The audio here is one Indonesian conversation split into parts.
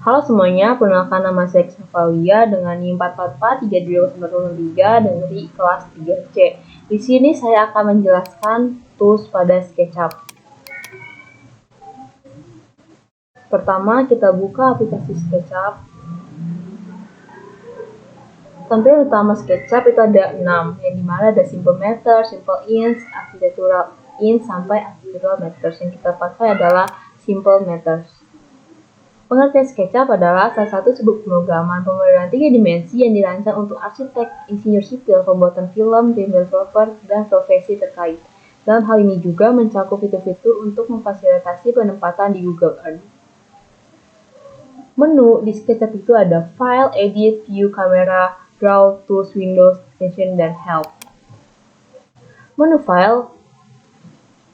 Halo semuanya, perkenalkan nama saya Xavalia dengan NIM 4443293 dari kelas 3C. Di sini saya akan menjelaskan tools pada SketchUp. Pertama, kita buka aplikasi SketchUp. Tampilan utama SketchUp itu ada 6, yang dimana ada Simple Matters, Simple Ins, Architectural Ins, sampai Architectural Matters. Yang kita pakai adalah Simple Matters. Pengertian SketchUp adalah salah satu sebuah pemrograman pemodern 3 dimensi yang dirancang untuk arsitek, insinyur sipil, pembuatan film, game developer, dan profesi terkait. Dalam hal ini juga mencakup fitur-fitur untuk memfasilitasi penempatan di Google Earth. Menu di SketchUp itu ada File, Edit, View, Camera, Draw, Tools, Windows, Extension, dan Help. Menu File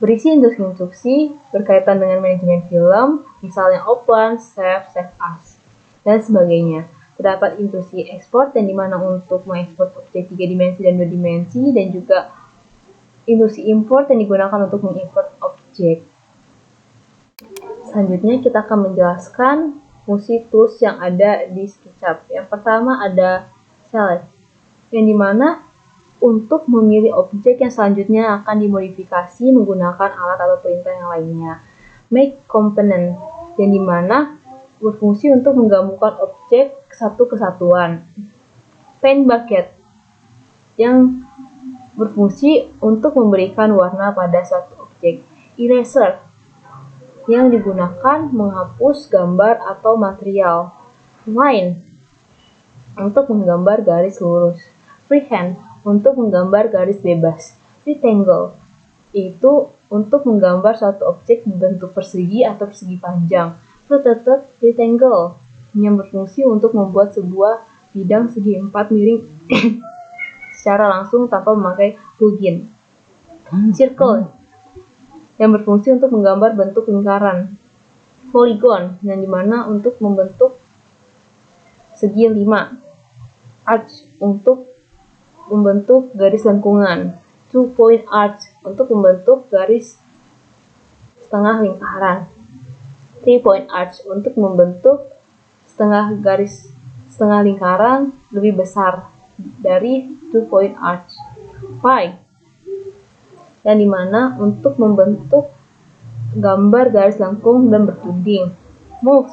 berisi instruksi berkaitan dengan manajemen film, misalnya open, save, save as, dan sebagainya. Terdapat instruksi ekspor yang dimana untuk mengekspor objek 3 dimensi dan 2 dimensi, dan juga instruksi import yang digunakan untuk mengimport objek. Selanjutnya kita akan menjelaskan fungsi tools yang ada di SketchUp. Yang pertama ada Select, yang dimana untuk memilih objek yang selanjutnya akan dimodifikasi menggunakan alat atau perintah yang lainnya. Make Component, yang dimana berfungsi untuk menggabungkan objek satu kesatuan. Paint Bucket, yang berfungsi untuk memberikan warna pada suatu objek. Eraser, yang digunakan menghapus gambar atau material. Line, untuk menggambar garis lurus. Freehand, untuk menggambar garis bebas. Rectangle, itu untuk menggambar suatu objek berbentuk persegi atau persegi panjang. Rotated rectangle, yang berfungsi untuk membuat sebuah bidang segi 4 miring secara langsung tanpa memakai plugin. Circle, yang berfungsi untuk menggambar bentuk lingkaran. Polygon, yang dimana untuk membentuk segi 5. Arch, untuk membentuk garis lengkungan. 2-point arch, untuk membentuk garis setengah lingkaran. 3-point arch, untuk membentuk setengah lingkaran lebih besar dari 2-point arch. Pie, yang dimana untuk membentuk gambar garis lengkung dan bertuding. Move,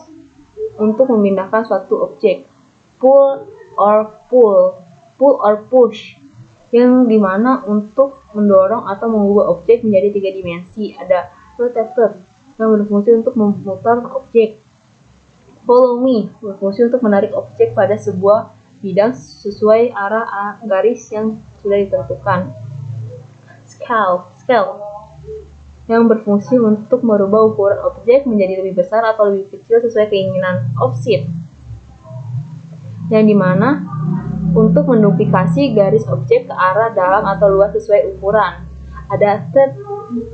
untuk memindahkan suatu objek. Pull or push, yang dimana untuk mendorong atau mengubah objek menjadi 3 dimensi. Ada rotator, yang berfungsi untuk memutar objek. Follow me, berfungsi untuk menarik objek pada sebuah bidang sesuai arah garis yang sudah ditentukan. Scale, yang berfungsi untuk merubah ukuran objek menjadi lebih besar atau lebih kecil sesuai keinginan. Offset, yang dimana untuk menduplikasi garis objek ke arah dalam atau luas sesuai ukuran. Ada tape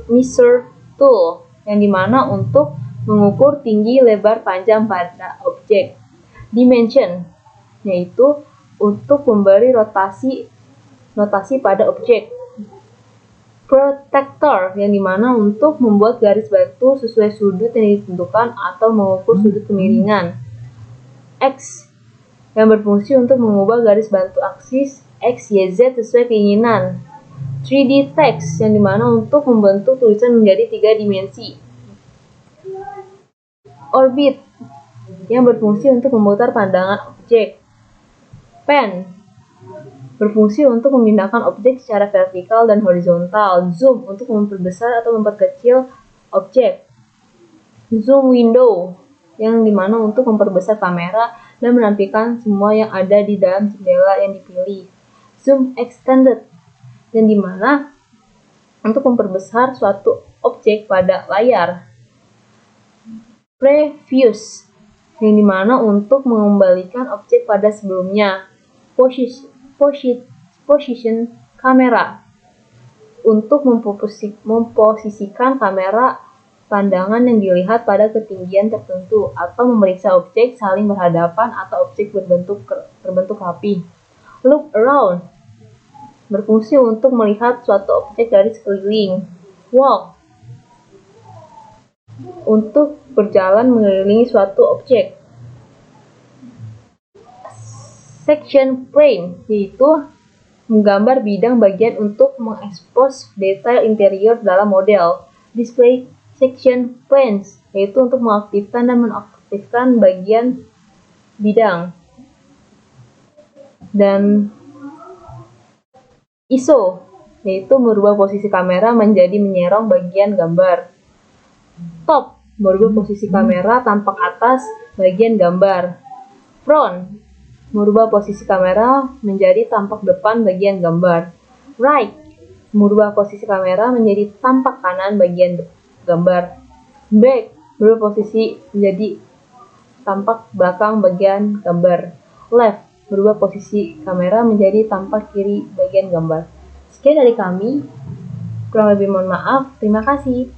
measure tool, yang dimana untuk mengukur tinggi, lebar, panjang pada objek. Dimension, yaitu untuk memberi notasi pada objek. Protector, yang dimana untuk membuat garis bantu sesuai sudut yang ditentukan atau mengukur sudut kemiringan. X, yang berfungsi untuk mengubah garis bantu aksis X, Y, Z sesuai keinginan. 3D text, yang dimana untuk membentuk tulisan menjadi 3 dimensi. Orbit, yang berfungsi untuk memutar pandangan objek. Pan, berfungsi untuk memindahkan objek secara vertikal dan horizontal. Zoom, untuk memperbesar atau memperkecil objek. Zoom window, yang dimana untuk memperbesar kamera dan menampilkan semua yang ada di dalam jendela yang dipilih. Zoom extended, yang dimana untuk memperbesar suatu objek pada layar. Previous, yang dimana untuk mengembalikan objek pada sebelumnya. Position kamera, untuk memposisikan kamera pandangan yang dilihat pada ketinggian tertentu atau memeriksa objek saling berhadapan atau objek terbentuk rapi. Look around, berfungsi untuk melihat suatu objek dari sekeliling. Walk, untuk berjalan mengelilingi suatu objek. section plane, yaitu menggambar bidang bagian untuk mengekspos detail interior dalam model. Display section planes, yaitu untuk mengaktifkan dan menonaktifkan bagian bidang. Dan ISO, yaitu merubah posisi kamera menjadi menyerong bagian gambar. Top, merubah posisi kamera tampak atas bagian gambar. Front, merubah posisi kamera menjadi tampak depan bagian gambar. Right, merubah posisi kamera menjadi tampak kanan bagian gambar. Back, merubah posisi menjadi tampak belakang bagian gambar. Left, berubah posisi kamera menjadi tampak kiri bagian gambar. Sekian dari kami. Kurang lebih mohon maaf. Terima kasih.